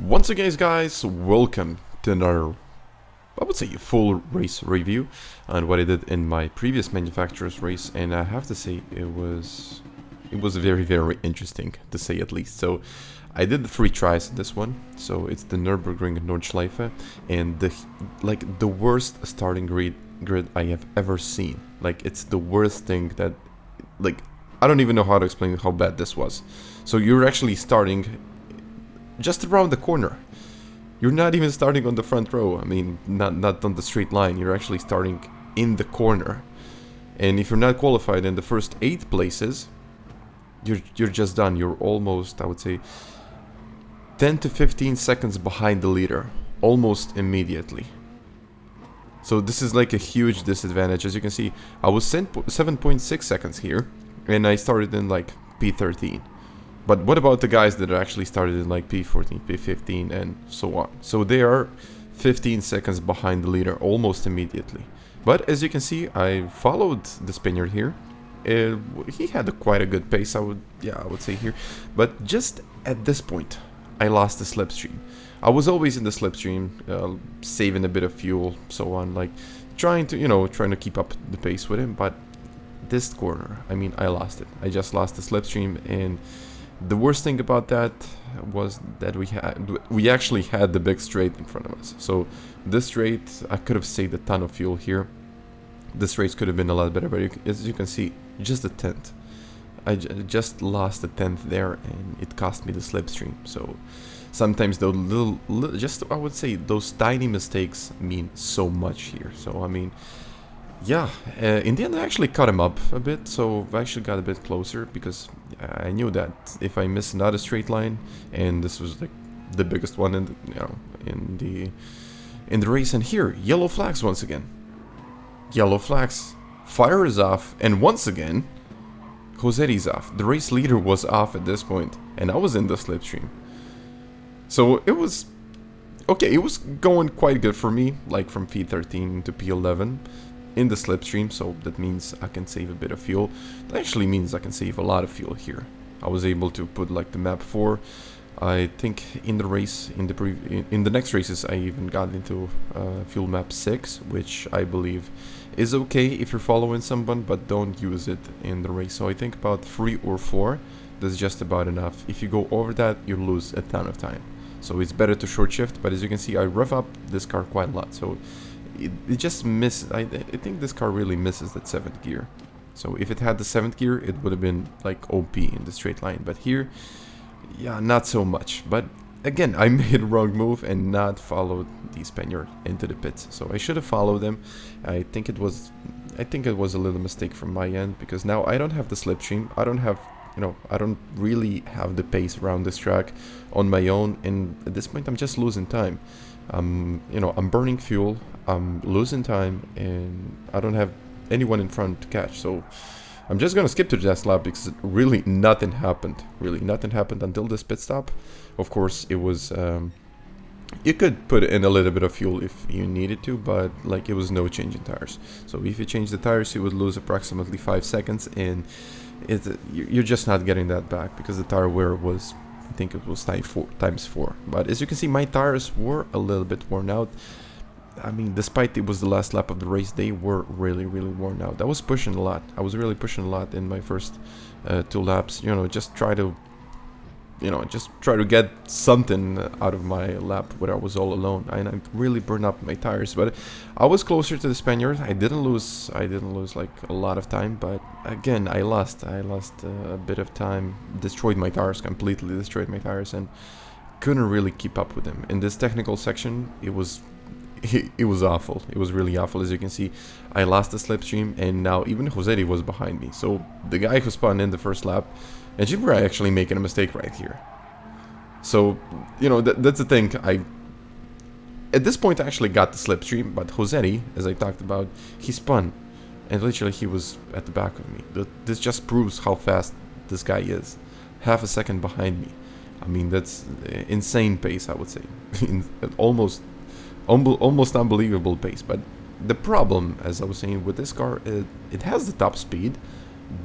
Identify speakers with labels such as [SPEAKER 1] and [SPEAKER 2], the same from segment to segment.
[SPEAKER 1] Once again, guys, welcome to another, I would say, full race review on what I did in my previous manufacturer's race, and I have to say it was very interesting, to say at least. So I did the 3 tries in this one, so it's the Nürburgring Nordschleife, and the worst starting grid I have ever seen. Like, it's the worst thing that, like, I don't even know how to explain how bad this was. So you're actually starting just around the corner. You're not even starting on the front row. I mean, not on the straight line. You're actually starting in the corner. And if you're not qualified in the first 8 places, you're just done. You're almost, I would say, 10 to 15 seconds behind the leader, almost immediately. So this is like a huge disadvantage. As you can see, I was 7.6 seconds here, and I started in like P13. But what about the guys that actually started in like P14, P15, and so on? So they are 15 seconds behind the leader almost immediately. But as you can see, I followed the Spaniard here. He had quite a good pace, I would say here. But just at this point, I lost the slipstream. I was always in the slipstream, saving a bit of fuel, so on, like trying to keep up the pace with him. But this corner, I mean, I lost it. I just lost the slipstream, and the worst thing about that was that we actually had the big straight in front of us. So this straight, I could have saved a ton of fuel here. This race could have been a lot better, but as you can see, just a tenth. I just lost a tenth there, and it cost me the slipstream. So sometimes those I would say those tiny mistakes mean so much here. So I mean, yeah, in the end I actually cut him up a bit, so I actually got a bit closer, because I knew that if I miss another straight line, and this was like the biggest one in the race. And here, yellow flags once again. Yellow flags. Fire is off, and once again, Josetti's off. The race leader was off at this point, and I was in the slipstream. So it was okay. It was going quite good for me, like from P13 to P11. In the slipstream, so that means I can save a bit of fuel. That actually means I can save a lot of fuel here. I was able to put like the map 4. I think in the race, in the next races, I even got into fuel map 6, which I believe is okay if you're following someone, but don't use it in the race. So I think about 3 or 4, that's just about enough. If you go over that, you lose a ton of time. So it's better to short shift, but as you can see, I rev up this car quite a lot. So it just misses. I think this car really misses that 7th gear. So if it had the 7th gear, it would have been like OP in the straight line. But here, yeah, not so much. But again, I made a wrong move and not followed the Spaniard into the pits. So I should have followed them. I think it was a little mistake from my end, because now I don't have the slipstream. I don't really have the pace around this track on my own, and at this point I'm just losing time. I'm burning fuel, I'm losing time, and I don't have anyone in front to catch. So I'm just gonna skip to the last lap, because really nothing happened. Really nothing happened until this pit stop. Of course, it was you could put in a little bit of fuel if you needed to, but like it was no change in tires. So if you change the tires, you would lose approximately 5 seconds, and you're just not getting that back, because the tire wear was, I think it was times 4. But as you can see, my tires were a little bit worn out. I mean, despite it was the last lap of the race, they were really worn out. I was pushing a lot. I was really pushing a lot in my first 2 laps. Just try to get something out of my lap where I was all alone. And I really burned up my tires. But I was closer to the Spaniard. I didn't lose like a lot of time. But again, I lost a bit of time. Destroyed my tires, completely destroyed my tires, and couldn't really keep up with them. In this technical section, it was awful. It was really awful. As you can see, I lost the slipstream, and now even Josetti was behind me. So the guy who spun in the first lap, and you were actually making a mistake right here. So, that's the thing. At this point, I actually got the slipstream, but Josetti, as I talked about, he spun, and literally he was at the back of me. This just proves how fast this guy is. Half a second behind me. I mean, that's insane pace, I would say. almost unbelievable pace. But the problem, as I was saying, with this car, it has the top speed,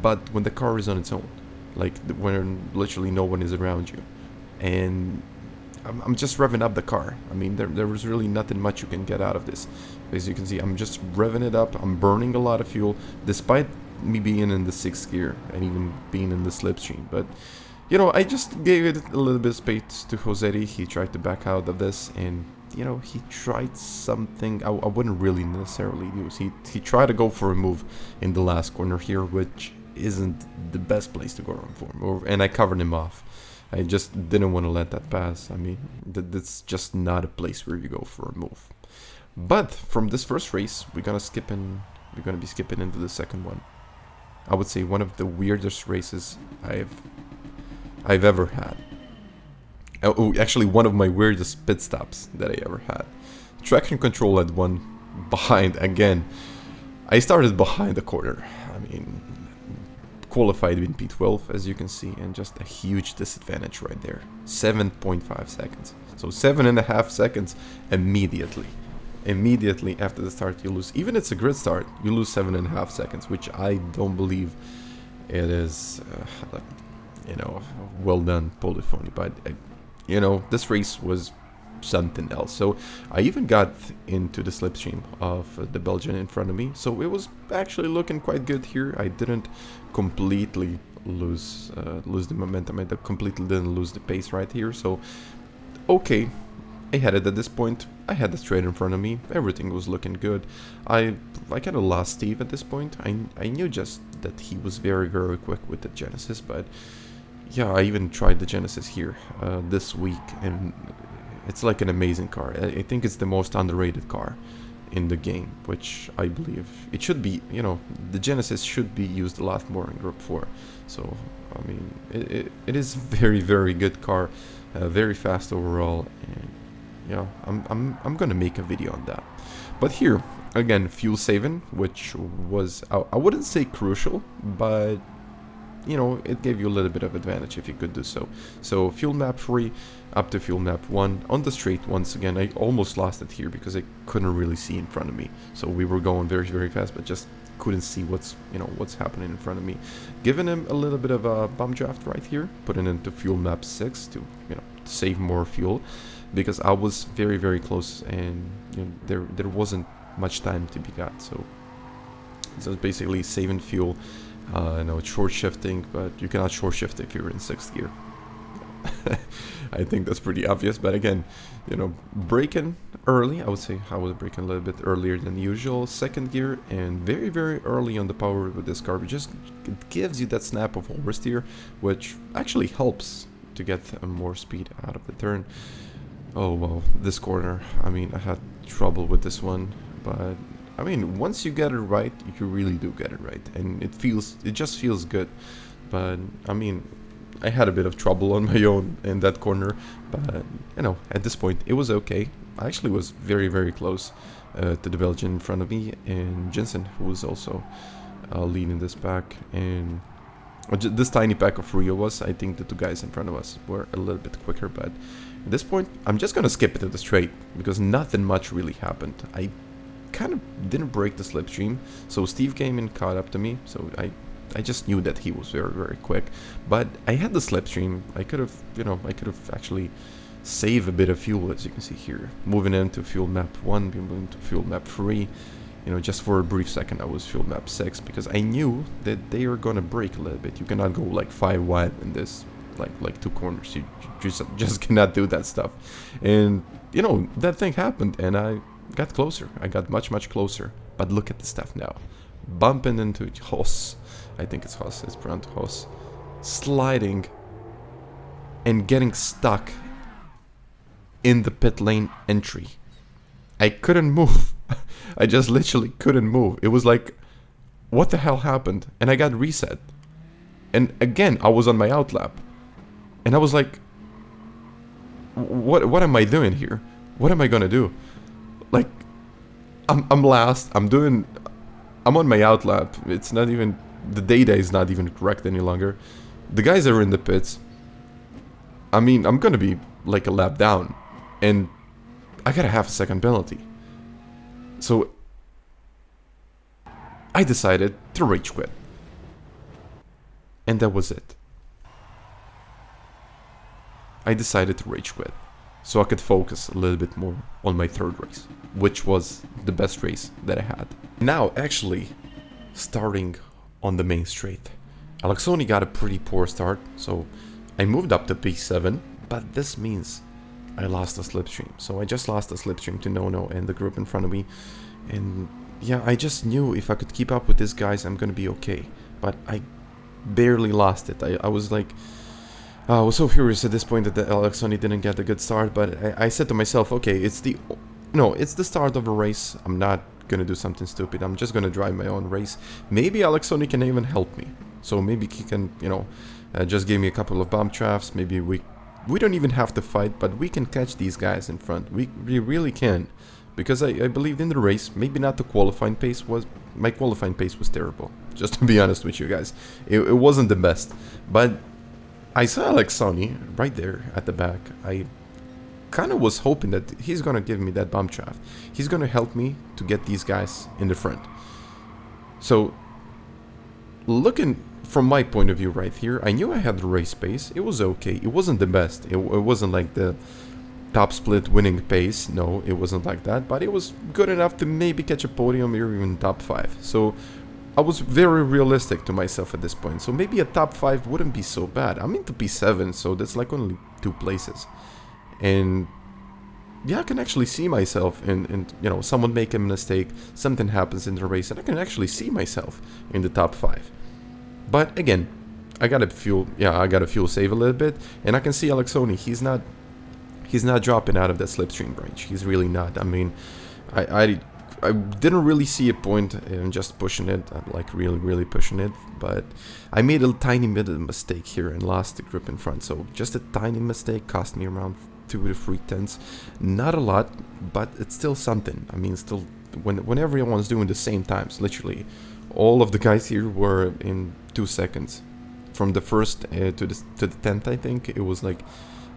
[SPEAKER 1] but when the car is on its own, like when literally no one is around you, and I'm just revving up the car. I mean, there was really nothing much you can get out of this. As you can see, I'm just revving it up. I'm burning a lot of fuel, despite me being in the 6th gear and even being in the slipstream. But, you know, I just gave it a little bit of space to Josetti. He tried to back out of this, and, you know, he tried something I wouldn't really necessarily use. He tried to go for a move in the last corner here, which isn't the best place to go around for, and I covered him off. I just didn't want to let that pass. I mean, that's just not a place where you go for a move. But from this first race, we're gonna be skipping into the second one. I would say one of the weirdest races I've ever had. Oh, actually, one of my weirdest pit stops that I ever had. Traction control at one behind again. I started behind the corner. I mean, qualified in P12, as you can see, and just a huge disadvantage right there. 7.5 seconds. So 7.5 seconds immediately. Immediately after the start, you lose. Even it's a grid start, you lose 7.5 seconds, which I don't believe it is, you know, well done, Polyphony. But, you know, this race was something else. So I even got into the slipstream of the Belgian in front of me, so it was actually looking quite good here. I didn't completely lose the momentum. I completely didn't lose the pace right here, so okay, I had it at this point. I had the straight in front of me, everything was looking good. I kind of lost Steve at this point. I knew just that he was very, very quick with the Genesis, but yeah, I even tried the Genesis here this week, and it's like an amazing car. I think it's the most underrated car in the game, which I believe it should be. You know, the Genesis should be used a lot more in Group 4. So, I mean, it is very, very good car, very fast overall, and yeah, I'm gonna make a video on that. But here, again, fuel saving, which was, I wouldn't say crucial, but you know, it gave you a little bit of advantage if you could do so. So fuel map 3 up to fuel map 1 on the straight. Once again, I almost lost it here because I couldn't really see in front of me. So we were going very, very fast, but just couldn't see what's happening in front of me. Giving him a little bit of a bump draft right here, putting into fuel map 6 to, you know, save more fuel, because I was very, very close, and you know, there wasn't much time to be got. So it's basically saving fuel. I know it's short shifting, but you cannot short shift if you're in 6th gear. I think that's pretty obvious, but again, you know, braking early. I would say I was braking a little bit earlier than usual. 2nd gear, and very, very early on the power with this car. It gives you that snap of oversteer, which actually helps to get more speed out of the turn. Oh well, this corner, I mean, I had trouble with this one, but I mean, once you get it right, you really do get it right, and it just feels good. But I mean, I had a bit of trouble on my own in that corner, but you know, at this point it was okay. I actually was very, very close to the Belgian in front of me, and Jensen, who was also leading this pack, and this tiny pack of Rio was. I think the 2 guys in front of us were a little bit quicker, but at this point I'm just gonna skip it to the straight because nothing much really happened. I kind of didn't break the slipstream, so Steve came and caught up to me, so I just knew that he was very, very quick, but I had the slipstream. I could have actually saved a bit of fuel, as you can see here, moving into fuel map 1, moving to fuel map 3. You know, just for a brief second I was fuel map 6, because I knew that they are gonna break a little bit. You cannot go like 5 wide in this like 2 corners. You just cannot do that stuff, and you know, that thing happened, and I got closer. I got much, much closer. But look at the stuff now. Bumping into Hoss. I think it's Hoss. It's pronounced Hoss. Sliding and getting stuck in the pit lane entry. I couldn't move. I just literally couldn't move. It was like, what the hell happened? And I got reset. And again, I was on my outlap. And I was like, what am I doing here? What am I gonna do? Like, I'm last. I'm on my outlap. It's not even, the data is not even correct any longer. The guys are in the pits. I mean, I'm gonna be like a lap down, and I got a half a second penalty. So I decided to rage quit, and that was it. I decided to rage quit. so I could focus a little bit more on my third race, which was the best race that I had. Now, actually, starting on the main straight, Alexoni got a pretty poor start, so I moved up to P7, but this means I lost a slipstream. So I just lost a slipstream to Nono and the group in front of me, and yeah, I just knew if I could keep up with these guys, I'm gonna be okay. But I barely lost it. I was like, I was so furious at this point that the Alexoni didn't get a good start, but I said to myself, okay, it's the start of a race. I'm not gonna do something stupid. I'm just gonna drive my own race. Maybe Alexoni can even help me. So maybe he can, just give me a couple of bomb traps. Maybe we don't even have to fight, but we can catch these guys in front. We really can. Because I believed in the race. Maybe not the qualifying pace was... My qualifying pace was terrible. Just to be honest with you guys. It wasn't the best. But I saw Alexoni right there at the back. I kind of was hoping that he's going to give me that bomb trap. He's going to help me to get these guys in the front. So, looking from my point of view right here, I knew I had the race pace. It was okay. It wasn't the best. It wasn't like the top split winning pace. No, it wasn't like that. But it was good enough to maybe catch a podium or even top 5. So, I was very realistic to myself at this point. So, maybe a top 5 wouldn't be so bad. I'm into P7, so that's like only 2 places. And yeah, I can actually see myself in someone make a mistake, something happens in the race, and I can actually see myself in the top 5. But again, I gotta fuel save a little bit, and I can see Alexoni, he's not dropping out of that slipstream range. He's really not. I mean, I didn't really see a point in just pushing it, like really pushing it, but I made a tiny bit of a mistake here and lost the grip in front. So just a tiny mistake cost me around 2 to 3 tenths. Not a lot, but it's still something. I mean, still, when everyone's doing the same times, literally, all of the guys here were in 2 seconds. From the first to the 10th, I think, it was like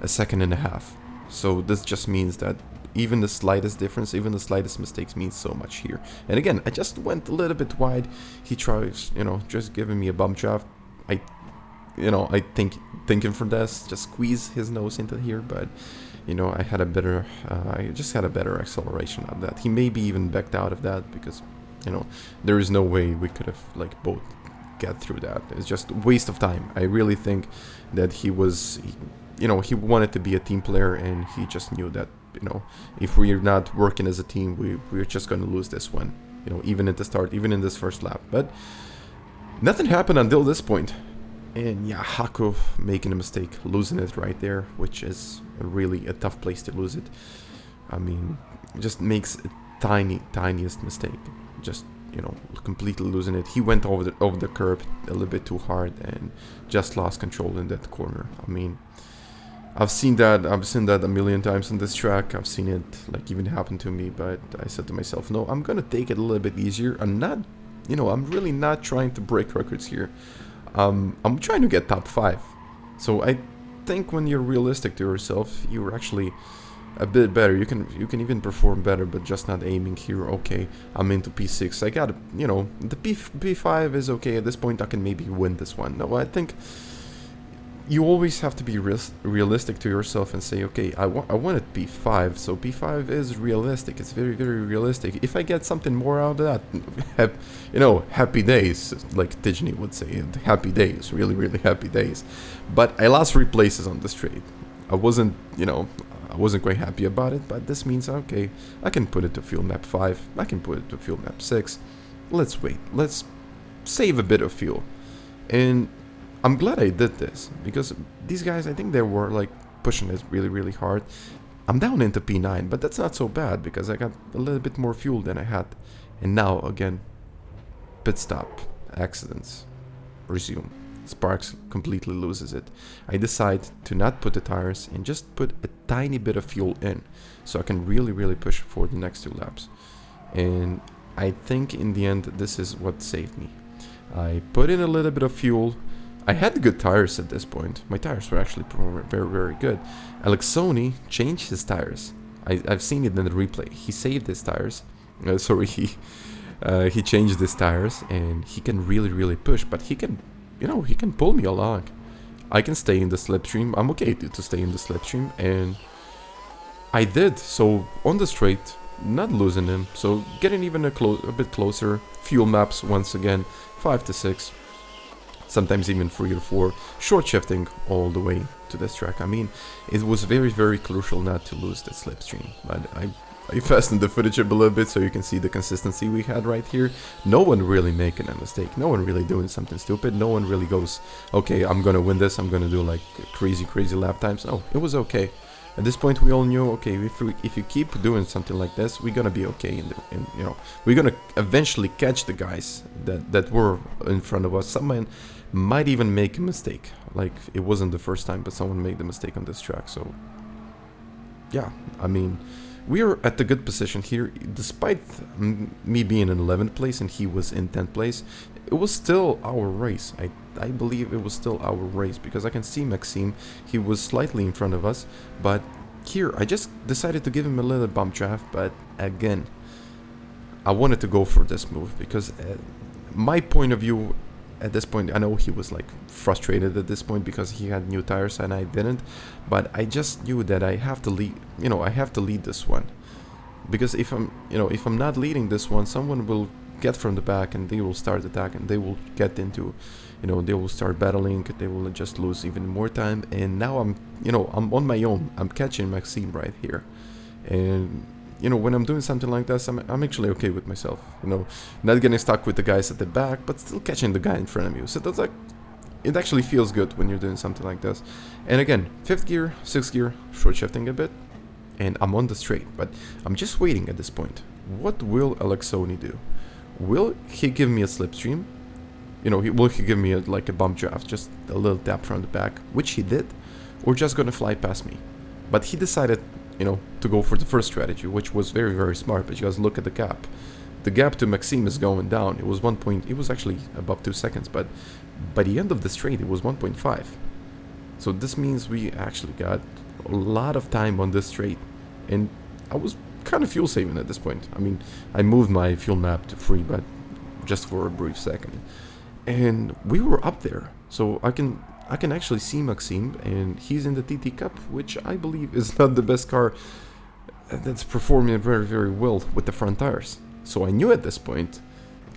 [SPEAKER 1] a second and a half. So this just means that even the slightest difference, even the slightest mistakes means so much here. And again, I just went a little bit wide. He tries, just giving me a bump draft. Thinking for this, just squeeze his nose into here, but I just had a better acceleration of that. He maybe even backed out of that because, there is no way we could have both get through that. It's just a waste of time. I really think that he wanted to be a team player, and he just knew that, if we're not working as a team, we're just going to lose this one, even at the start, even in this first lap. But nothing happened until this point. And yeah, Haku making a mistake, losing it right there, which is really a tough place to lose it. I mean, just makes a tiniest mistake. Just, completely losing it. He went over the curb a little bit too hard and just lost control in that corner. I mean, I've seen that a million times on this track. I've seen it even happen to me, but I said to myself, no, I'm gonna take it a little bit easier. I'm not, I'm really not trying to break records here. I'm trying to get top 5. So I think when you're realistic to yourself, you're actually a bit better. You can even perform better, but just not aiming here. Okay, I'm into P6. I got, the P5 is okay. At this point, I can maybe win this one. No, I think you always have to be realistic to yourself and say, okay, I wanted P5, so P5 is realistic. It's very, very realistic. If I get something more out of that, happy days, like Tijni would say. Happy days, really, really happy days. But I lost 3 places on the straight. I wasn't quite happy about it, but this means, okay, I can put it to fuel map 5. I can put it to fuel map 6. Let's wait. Let's save a bit of fuel. And I'm glad I did this, because these guys, I think they were pushing it really, really hard. I'm down into P9, but that's not so bad because I got a little bit more fuel than I had. And now, again, pit stop, accidents, resume. Sparks completely loses it. I decide to not put the tires and just put a tiny bit of fuel in, so I can really, really push for the next 2 laps. And I think in the end, this is what saved me. I put in a little bit of fuel. I had good tires at this point. My tires were actually very, very good. Alexoni changed his tires. I've seen it in the replay. He saved his tires. He changed his tires, and he can really, really push. But he can, he can pull me along. I can stay in the slipstream. I'm okay to stay in the slipstream, and I did, so on the straight, not losing him, so getting even a bit closer, fuel maps once again, 5 to 6, sometimes even 3 to 4, short shifting all the way to this track. I mean, it was very, very crucial not to lose the slipstream, but I fastened the footage up a little bit so you can see the consistency we had right here. No one really making a mistake, no one really doing something stupid, no one really goes, okay, I'm gonna win this, I'm gonna do like crazy lap times. No, it was okay. At this point, we all knew, okay, if you keep doing something like this, we're gonna be okay. You know, we're gonna eventually catch the guys that were in front of us. Someone might even make a mistake. Like, it wasn't the first time, but someone made the mistake on this track. So, yeah, I mean, we are at the good position here. Despite me being in 11th place and he was in 10th place, it was still our race. I believe it was still our race, because I can see Maxime, he was slightly in front of us, but here I just decided to give him a little bump draft. But again, I wanted to go for this move because my point of view at this point, I know he was like frustrated at this point because he had new tires and I didn't, but I just knew that I have to lead, you know, I have to lead this one, because if I'm not leading this one, someone will get from the back and they will start attacking, they will get into, you know, they will start battling, they will just lose even more time. And now I'm on my own, I'm catching Maxime right here. And you know, when I'm doing something like this, I'm actually okay with myself, you know, not getting stuck with the guys at the back, but still catching the guy in front of you. So that's like, it actually feels good when you're doing something like this. And again, 5th gear, 6th gear, short shifting a bit, and I'm on the straight, but I'm just waiting at this point. What will Alexoni do? Will he give me a slipstream? You know, will he give me like a bump draft, just a little tap from the back, which he did, or just gonna fly past me? But he decided, you know, to go for the first strategy, which was very, very smart, because look at the gap. The gap to Maxime is going down. It was it was actually above 2 seconds, but by the end of the straight, it was 1.5. So this means we actually got a lot of time on this straight, and I was kind of fuel saving at this point. I mean, I moved my fuel map to 3, but just for a brief second. And we were up there, so I can actually see Maxime, and he's in the TT Cup, which I believe is not the best car that's performing very, very well with the front tires. So I knew at this point,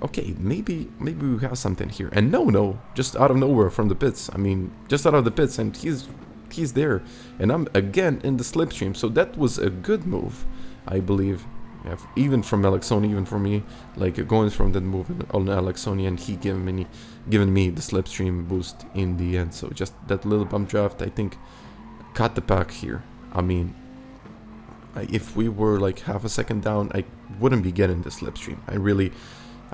[SPEAKER 1] okay, maybe we have something here. And no, just out of nowhere from the pits. I mean, just out of the pits, and he's there, and I'm again in the slipstream. So that was a good move, I believe. Even from Alexoni, even for me, like going from that move on Alexoni, and he giving me the slipstream boost in the end. So just that little bump draft, I think, cut the pack here. I mean, if we were like half a second down, I wouldn't be getting the slipstream. I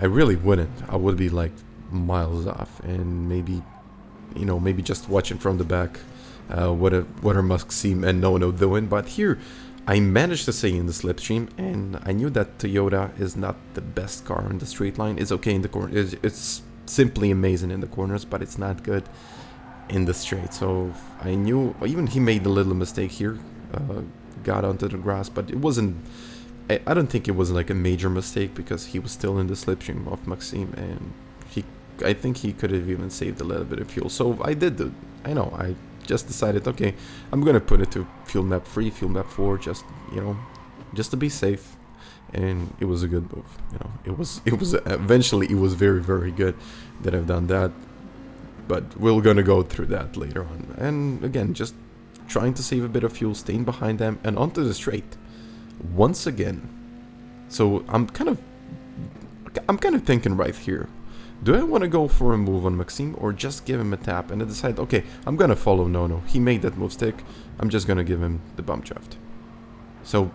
[SPEAKER 1] really wouldn't. I would be like miles off, and maybe, you know, maybe just watching from the back what are Maxime and Nono doing. But here, I managed to stay in the slipstream, and I knew that Toyota is not the best car in the straight line. It's okay in the corner. It's simply amazing in the corners, but it's not good in the straight. So I knew, even he made a little mistake here, got onto the grass, but it wasn't, I don't think it was like a major mistake, because he was still in the slipstream of Maxime, and I think he could have even saved a little bit of fuel. So I just decided, okay, I'm gonna put it to fuel map 3, fuel map 4, just, you know, just to be safe. And it was a good move, you know. It was eventually, it was very, very good that I've done that, but we're gonna go through that later on. And again, just trying to save a bit of fuel, staying behind them, and onto the straight once again. So I'm kind of thinking right here, do I want to go for a move on Maxime, or just give him a tap? And I decide, okay, I'm gonna follow Nono. He made that move stick. I'm just gonna give him the bump draft. So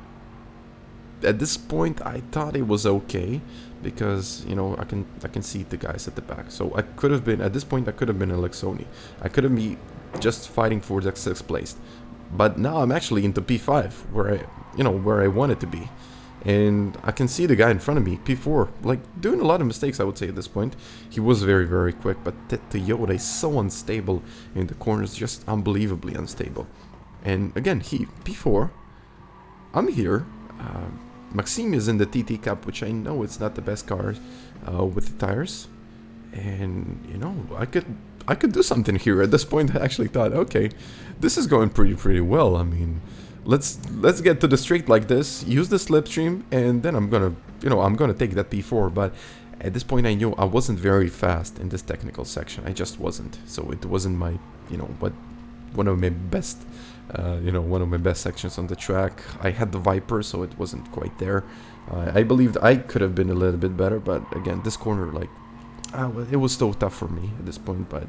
[SPEAKER 1] at this point, I thought it was okay, because, you know, I can see the guys at the back. So I could have been, at this point, I could have been Alexoni. I could have been just fighting for the 6th place. But now I'm actually into P5, where I wanted to be. And I can see the guy in front of me, P4, like doing a lot of mistakes, I would say, at this point. He was very, very quick, but that Toyota is so unstable in the corners, just unbelievably unstable. And again, P4, I'm here. Maxime is in the TT Cup, which I know it's not the best car with the tires. And, you know, I could do something here. At this point, I actually thought, okay, this is going pretty well. I mean, let's get to the straight like this, use the slipstream, and then I'm gonna take that P4. But at this point I knew I wasn't very fast in this technical section. I just wasn't. So it wasn't my, one of my best sections on the track. I had the Viper, so it wasn't quite there. I believed I could have been a little bit better, but again, this corner, like, it was so tough for me at this point. But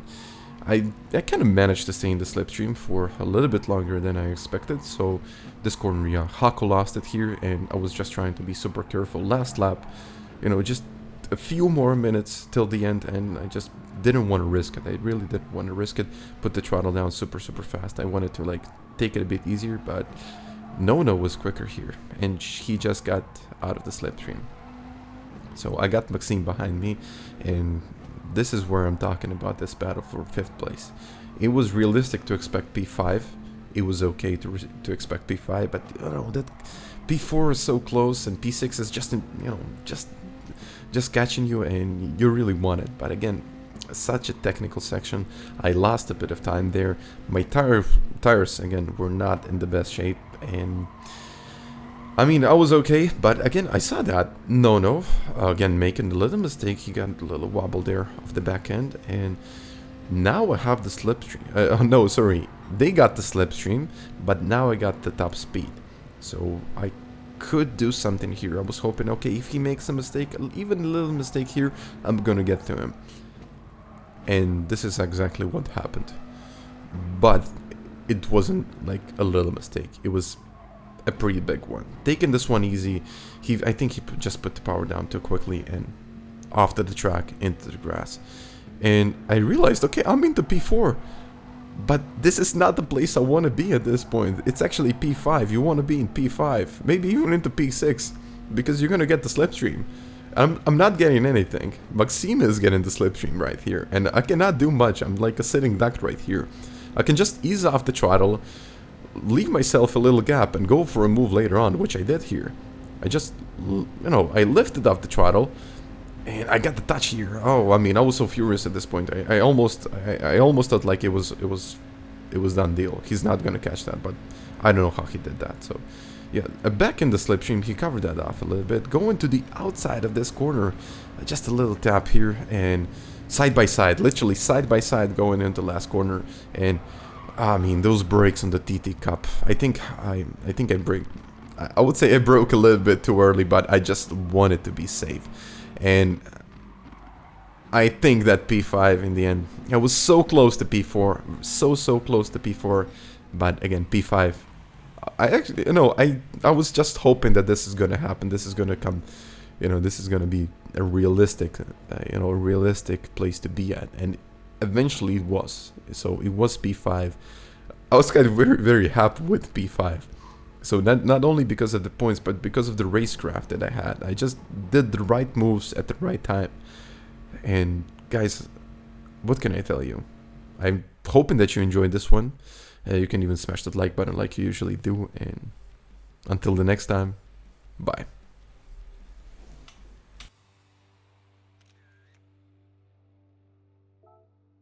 [SPEAKER 1] I kind of managed to stay in the slipstream for a little bit longer than I expected. So this corner, yeah, Hako lost it here, and I was just trying to be super careful. Last lap, just a few more minutes till the end, and I just didn't want to risk it. I really didn't want to risk it. Put the throttle down super fast. I wanted to like take it a bit easier, but Nono was quicker here, and he just got out of the slipstream. So I got Maxime behind me, and this is where I'm talking about this battle for 5th place. It was realistic to expect P5. It was okay to expect P5, but that P4 is so close, and P6 is just catching you, and you really want it. But again, such a technical section. I lost a bit of time there. My tires again were not in the best shape, and I mean, I was okay, but again, I saw that Nono again making a little mistake. He got a little wobble there off the back end, and now I have the slipstream. No, sorry, they got the slipstream, but now I got the top speed, so I could do something here. I was hoping, okay, if he makes a mistake, even a little mistake here, I'm gonna get to him. And this is exactly what happened. But it wasn't like a little mistake. It was a pretty big one. Taking this one easy, I think he just put the power down too quickly and off to the track into the grass. And I realized, okay, I'm into P4. But this is not the place I want to be at this point. It's actually P5. You want to be in P5. Maybe even into P6. Because you're going to get the slipstream. I'm not getting anything. Maxime is getting the slipstream right here. And I cannot do much. I'm like a sitting duck right here. I can just ease off the throttle, leave myself a little gap, and go for a move later on, which I did here. I just, I lifted off the throttle, and I got the touch here. Oh, I mean, I was so furious at this point. I almost thought like it was done deal. He's not gonna catch that, but I don't know how he did that. So yeah, back in the slipstream, he covered that off a little bit. Going to the outside of this corner, just a little tap here, and side by side, literally side by side, going into the last corner. And I mean, those brakes on the TT Cup, I think I would say I broke a little bit too early, but I just wanted to be safe. And I think that P5 in the end, I was so close to P4, so close to P4, but again, P5, I actually, I was just hoping that this is going to happen, this is going to come, this is going to be a realistic, realistic place to be at, and eventually it was. So it was P5. I was kind of very, very happy with P5. So not only because of the points, but because of the racecraft that I had. I just did the right moves at the right time. And guys, what can I tell you? I'm hoping that you enjoyed this one. You can even smash that like button like you usually do. And until the next time, bye.